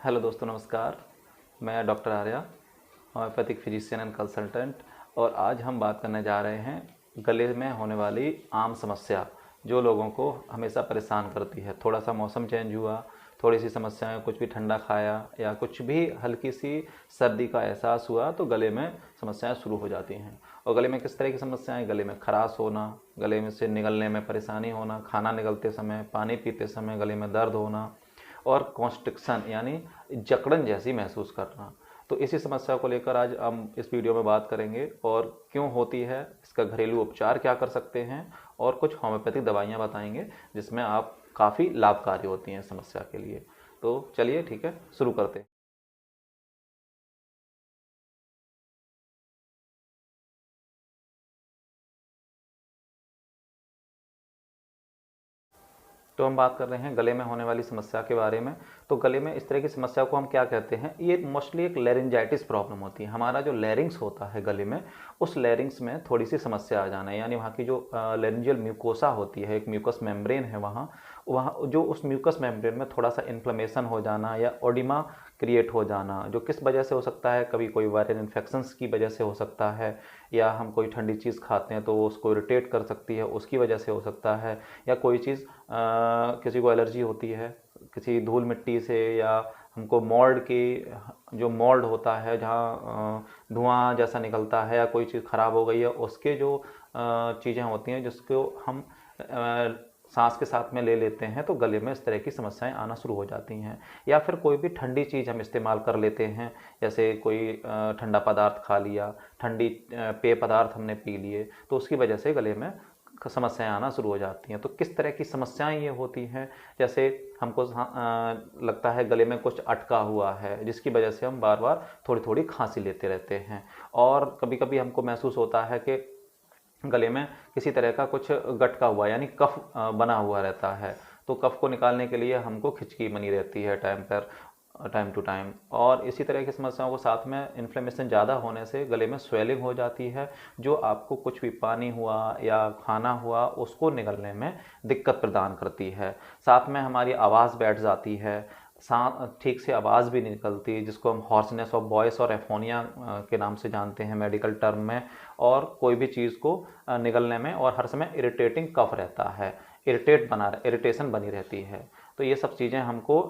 Hello दोस्तों, नमस्कार। मैं doctor Arya, homeopathic physician and consultant. और आज हम बात करने जा रहे हैं गले में होने वाली आम समस्या जो लोगों को हमेशा परेशान करती है। थोड़ा सा मौसम चेंज हुआ, थोड़ी सी समस्याएं, कुछ भी ठंडा खाया या कुछ भी हल्की सी सर्दी का एहसास हुआ तो गले में समस्याएं शुरू हो जाती हैं। और गले में किस तरह की समस्याएं? गले में खराश होना, गले में से निगलने में परेशानी होना, खाना निगलते समय, पानी पीते समय गले में दर्द होना और कॉन्स्ट्रिक्शन यानी जकड़न जैसी महसूस करना। तो इसी समस्या को लेकर आज हम इस वीडियो में बात करेंगे और क्यों होती है, इसका घरेलू उपचार क्या कर सकते हैं और कुछ होम्योपैथिक दवाइयाँ बताएंगे जिसमें आप काफ़ी लाभकारी होती हैं समस्या के लिए। तो चलिए ठीक है, शुरू करते हैं। तो हम बात कर रहे हैं गले में होने वाली समस्या के बारे में। तो गले में इस तरह की समस्या को हम क्या कहते हैं? ये मोस्टली एक लेरिंजाइटिस प्रॉब्लम होती है। हमारा जो लैरिंग्स होता है गले में, उस लैरिंग्स में थोड़ी सी समस्या आ जाना है, यानी वहाँ की जो लैरिंजियल म्यूकोसा होती है, एक म्यूकस मेम्ब्रेन है वहाँ वहाँ जो उस म्यूकस मेम्ब्रेन में थोड़ा सा इन्फ्लेमेशन हो जाना या ओडिमा क्रिएट हो जाना, जो किस वजह से हो सकता है? कभी कोई वायरल इन्फेक्शंस की वजह से हो सकता है, या हम कोई ठंडी चीज़ खाते हैं तो वो उसको इरिटेट कर सकती है, उसकी वजह से हो सकता है, या कोई चीज़ किसी को एलर्जी होती है किसी धूल मिट्टी से, या हमको मोल्ड की, जो मोल्ड होता है जहाँ धुआं जैसा निकलता है, या कोई चीज़ ख़राब हो गई है उसके जो चीज़ें होती हैं जिसको हम सांस के साथ में ले लेते हैं, तो गले में इस तरह की समस्याएं आना शुरू हो जाती हैं। या फिर कोई भी ठंडी चीज़ हम इस्तेमाल कर लेते हैं, जैसे कोई ठंडा पदार्थ खा लिया, ठंडी पेय पदार्थ हमने पी लिए, तो उसकी वजह से गले में समस्याएं आना शुरू हो जाती हैं। तो किस तरह की समस्याएं ये होती हैं? जैसे हमको लगता है गले में कुछ अटका हुआ है, जिसकी वजह से हम बार बार थोड़ी थोड़ी खांसी लेते रहते हैं। और कभी कभी हमको महसूस होता है कि गले में किसी तरह का कुछ गटका हुआ यानी कफ बना हुआ रहता है। तो कफ को निकालने के लिए हमको खिचकी बनी रहती है टाइम टू टाइम। और इसी तरह की समस्याओं को साथ में इन्फ्लेमेशन ज़्यादा होने से गले में स्वेलिंग हो जाती है, जो आपको कुछ भी पानी हुआ या खाना हुआ उसको निगलने में दिक्कत प्रदान करती है। साथ में हमारी आवाज़ बैठ जाती है, ठीक से आवाज़ भी नहीं निकलती, जिसको हम हॉर्सनेस ऑफ वॉइस और एफोनिया के नाम से जानते हैं मेडिकल टर्म में। और कोई भी चीज़ को निगलने में और हर समय इरिटेटिंग कफ रहता है, इरिटेशन बनी रहती है। तो ये सब चीज़ें हमको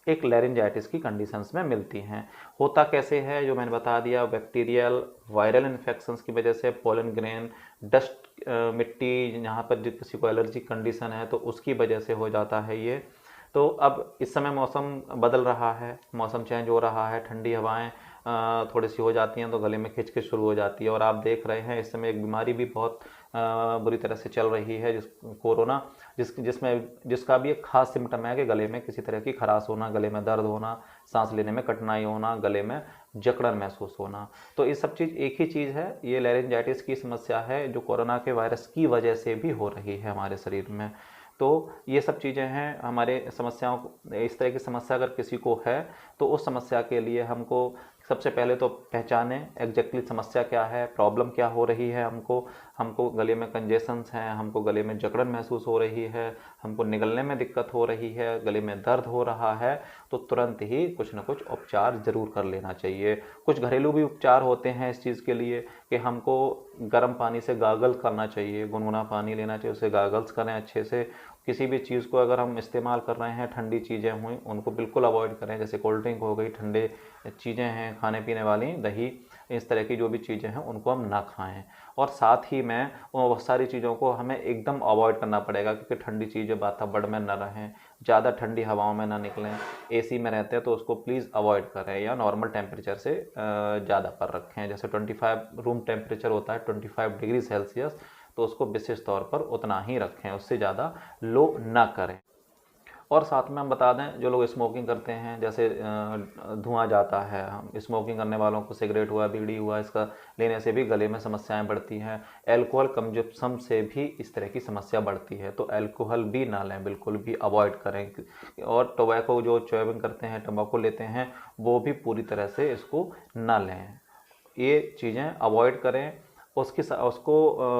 एक लैरिंजाइटिस की कंडीशंस में मिलती हैं। होता कैसे है, जो मैंने बता दिया, बैक्टीरियल वायरल इन्फेक्शंस की वजह से, पोलन ग्रेन, डस्ट, मिट्टी, यहाँ पर किसी को एलर्जी कंडीशन है तो उसकी वजह से हो जाता है ये। तो अब इस समय मौसम बदल रहा है, मौसम चेंज हो रहा है, ठंडी हवाएं थोड़ी सी हो जाती हैं तो गले में खिचखिच शुरू हो जाती है। और आप देख रहे हैं इस समय एक बीमारी भी बहुत बुरी तरह से चल रही है, कोरोना, जिसका भी एक खास सिम्टम है कि गले में किसी तरह की खराश होना, गले में दर्द होना, सांस लेने में कठिनाई होना, गले में जकड़न महसूस होना। तो ये सब चीज़ एक ही चीज़ है, ये लैरिंजाइटिस की समस्या है जो कोरोना के वायरस की वजह से भी हो रही है हमारे शरीर में। तो ये सब चीज़ें हैं हमारे समस्याओं को। इस तरह की समस्या अगर किसी को है तो उस समस्या के लिए हमको सबसे पहले तो पहचानें एग्जैक्टली समस्या क्या है, प्रॉब्लम क्या हो रही है। हमको गले में कंजेशंस हैं, हमको गले में जकड़न महसूस हो रही है, हमको निगलने में दिक्कत हो रही है, गले में दर्द हो रहा है, तो तुरंत ही कुछ ना कुछ उपचार ज़रूर कर लेना चाहिए। कुछ घरेलू भी उपचार होते हैं इस चीज़ के लिए कि हमको गर्म पानी से गागल करना चाहिए, गुनगुना पानी लेना चाहिए, उसे गागल्स करें अच्छे से। किसी भी चीज़ को अगर हम इस्तेमाल कर रहे हैं, ठंडी चीज़ें हुई उनको बिल्कुल अवॉइड करें, जैसे कोल्ड ड्रिंक हो गई, ठंडे चीज़ें हैं खाने पीने वाली, दही, इस तरह की जो भी चीज़ें हैं उनको हम ना खाएं। और साथ ही में बहुत सारी चीज़ों को हमें एकदम अवॉइड करना पड़ेगा, क्योंकि ठंडी चीज़ें वातावरण में ना रहें, ज़्यादा ठंडी हवाओं में ना निकलें। एसी में रहते हैं तो उसको प्लीज़ अवॉइड करें या नॉर्मल टेम्परेचर से ज़्यादा पर रखें। जैसे 25 रूम टेम्परेचर होता है 25 डिग्री सेल्सियस, तो उसको विशेष तौर पर उतना ही रखें, उससे ज़्यादा लो ना करें। और साथ में हम बता दें, जो लोग स्मोकिंग करते हैं, जैसे धुआं जाता है, हम स्मोकिंग करने वालों को सिगरेट हुआ, बीड़ी हुआ, इसका लेने से भी गले में समस्याएं बढ़ती हैं। एल्कोहल कंजप्शन से भी इस तरह की समस्या बढ़ती है, तो एल्कोहल भी ना लें, बिल्कुल भी अवॉइड करें। और टोबैको जो च्युइंग करते हैं, तंबाकू लेते हैं, वो भी पूरी तरह से इसको ना लें। ये चीज़ें अवॉइड करें। उसको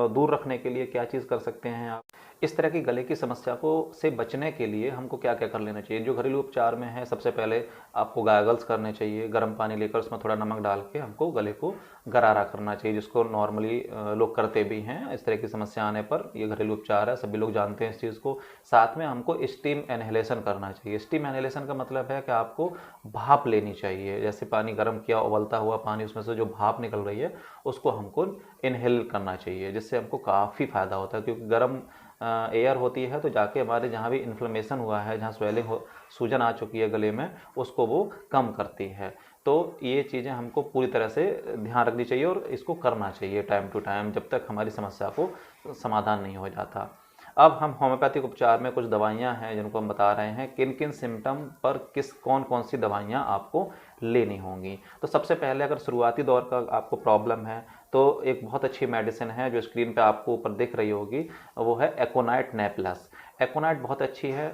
दूर रखने के लिए क्या चीज़ कर सकते हैं आप? इस तरह की गले की समस्या को से बचने के लिए हमको क्या क्या कर लेना चाहिए? जो घरेलू उपचार में है, सबसे पहले आपको गागल्स करने चाहिए, गर्म पानी लेकर उसमें थोड़ा नमक डाल के हमको गले को गरारा करना चाहिए, जिसको नॉर्मली लोग करते भी हैं। इस तरह की समस्या आने पर ये घरेलू उपचार है, सभी लोग जानते हैं इस चीज़ को। साथ में हमको स्टीम इनहेलेशन करना चाहिए। स्टीम इनहेलेशन का मतलब है कि आपको भाप लेनी चाहिए, जैसे पानी गर्म किया, उबलता हुआ पानी, उसमें से जो भाप निकल रही है उसको हमको इनहेल करना चाहिए, जिससे हमको काफ़ी फ़ायदा होता है। क्योंकि गर्म एयर होती है तो जाके हमारे जहाँ भी इन्फ्लेमेशन हुआ है, जहाँ स्वेलिंग हो, सूजन आ चुकी है गले में, उसको वो कम करती है। तो ये चीज़ें हमको पूरी तरह से ध्यान रखनी चाहिए और इसको करना चाहिए टाइम टू टाइम, जब तक हमारी समस्या को समाधान नहीं हो जाता। अब हम होम्योपैथिक उपचार में कुछ दवाइयाँ हैं जिनको हम बता रहे हैं, किन किन सिम्टम पर कौन कौन सी दवाइयाँ आपको लेनी होंगी। तो सबसे पहले अगर शुरुआती दौर का आपको प्रॉब्लम है तो एक बहुत अच्छी मेडिसिन है जो स्क्रीन पे आपको ऊपर दिख रही होगी, वो है एकोनाइट ने प्लस। एकोनाइट बहुत अच्छी है।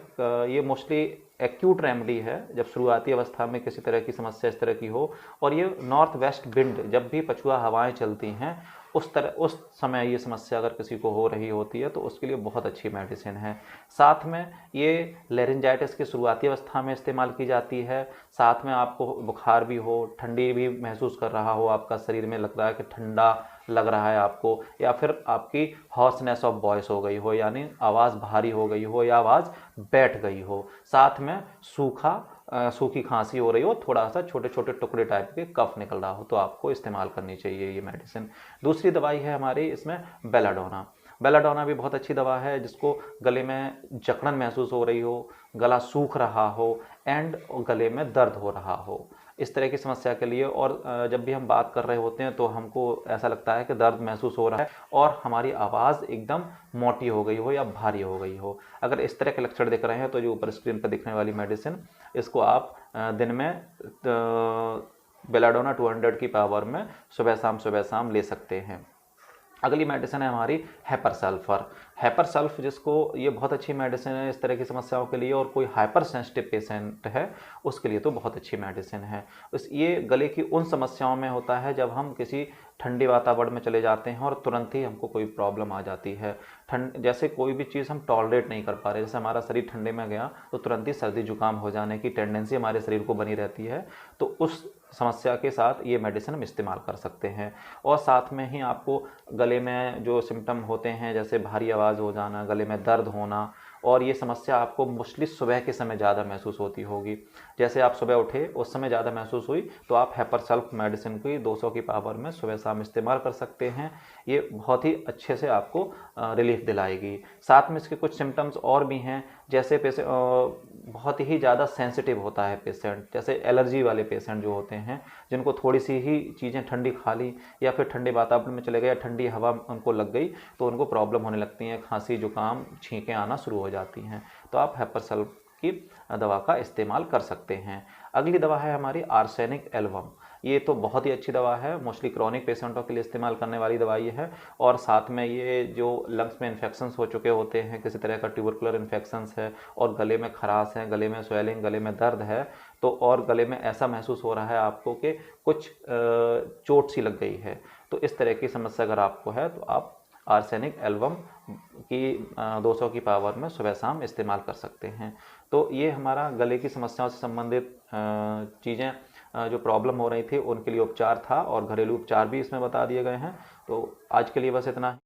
ये मोस्टली एक्यूट रेमेडी है, जब शुरुआती अवस्था में किसी तरह की समस्या इस तरह की हो, और ये नॉर्थ वेस्ट विंड, जब भी पछुआ हवाएं चलती हैं उस समय ये समस्या अगर किसी को हो रही होती है तो उसके लिए बहुत अच्छी मेडिसिन है। साथ में ये लेरिंजाइटिस की शुरुआती अवस्था में इस्तेमाल की जाती है। साथ में आपको बुखार भी हो, ठंडी भी महसूस कर रहा हो, आपका शरीर में लग रहा है कि ठंडा लग रहा है आपको, या फिर आपकी हॉर्सनेस ऑफ वॉइस हो गई हो, यानी आवाज़ भारी हो गई हो या आवाज़ बैठ गई हो, साथ में सूखी खांसी हो रही हो, थोड़ा सा छोटे छोटे टुकड़े टाइप के कफ निकल रहा हो, तो आपको इस्तेमाल करनी चाहिए ये मेडिसिन। दूसरी दवाई है हमारी इसमें बेलाडोना। बेलाडोना भी बहुत अच्छी दवा है, जिसको गले में जकड़न महसूस हो रही हो, गला सूख रहा हो एंड गले में दर्द हो रहा हो, इस तरह की समस्या के लिए। और जब भी हम बात कर रहे होते हैं तो हमको ऐसा लगता है कि दर्द महसूस हो रहा है और हमारी आवाज़ एकदम मोटी हो गई हो या भारी हो गई हो, अगर इस तरह के लक्षण दिख रहे हैं तो जो ऊपर स्क्रीन पर दिखने वाली मेडिसिन, इसको आप दिन में बेलाडोना 200 की पावर में सुबह शाम ले सकते हैं। अगली मेडिसिन है हमारी हाइपर सल्फर। हाइपर सल्फ, जिसको ये बहुत अच्छी मेडिसिन है इस तरह की समस्याओं के लिए, और कोई हाइपर सेंसिटिव पेशेंट है उसके लिए तो बहुत अच्छी मेडिसिन है। ये गले की उन समस्याओं में होता है जब हम किसी ठंडे वातावरण में चले जाते हैं और तुरंत ही हमको कोई प्रॉब्लम आ जाती है। जैसे कोई भी चीज़ हम टॉलरेट नहीं कर पा रहे, जैसे हमारा शरीर ठंडे में गया तो तुरंत ही सर्दी जुकाम हो जाने की टेंडेंसी हमारे शरीर को बनी रहती है, तो उस समस्या के साथ ये मेडिसिन हम इस्तेमाल कर सकते हैं। और साथ में ही आपको गले में जो सिम्टम होते हैं, जैसे भारी आवाज़ हो जाना, गले में दर्द होना, और ये समस्या आपको मोस्टली सुबह के समय ज़्यादा महसूस होती होगी। जैसे आप सुबह उठे उस समय ज़्यादा महसूस हुई तो आप हाइपर सल्फ मेडिसिन की 200 की पावर में सुबह शाम इस्तेमाल कर सकते हैं। ये बहुत ही अच्छे से आपको रिलीफ दिलाएगी। साथ में इसके कुछ सिम्टम्स और भी हैं, जैसे बहुत ही ज़्यादा सेंसिटिव होता है पेशेंट, जैसे एलर्जी वाले पेशेंट जो होते हैं, जिनको थोड़ी सी ही चीज़ें ठंडी खा ली या फिर ठंडे वातावरण में चले गए या ठंडी हवा उनको लग गई तो उनको प्रॉब्लम होने लगती हैं, खांसी जुकाम छींकें आना शुरू हो जाती हैं, तो आप हाइपर सल्फ की दवा का इस्तेमाल कर सकते हैं। अगली दवा है हमारी आर्सेनिक एल्बम। ये तो बहुत ही अच्छी दवा है, मोस्टली क्रॉनिक पेशेंटों के लिए इस्तेमाल करने वाली दवाई है। और साथ में ये जो लंग्स में इन्फेक्शंस हो चुके होते हैं, किसी तरह का ट्यूबरकुलर इन्फेक्शंस है और गले में खराश है, गले में स्वेलिंग, गले में दर्द है, तो और गले में ऐसा महसूस हो रहा है आपको कि कुछ चोट सी लग गई है, तो इस तरह की समस्या अगर आपको है तो आप आर्सेनिक एल्बम की 200 की पावर में सुबह शाम इस्तेमाल कर सकते हैं। तो ये हमारा गले की समस्याओं से संबंधित चीज़ें जो प्रॉब्लम हो रही थी उनके लिए उपचार था, और घरेलू उपचार भी इसमें बता दिए गए हैं। तो आज के लिए बस इतना ही।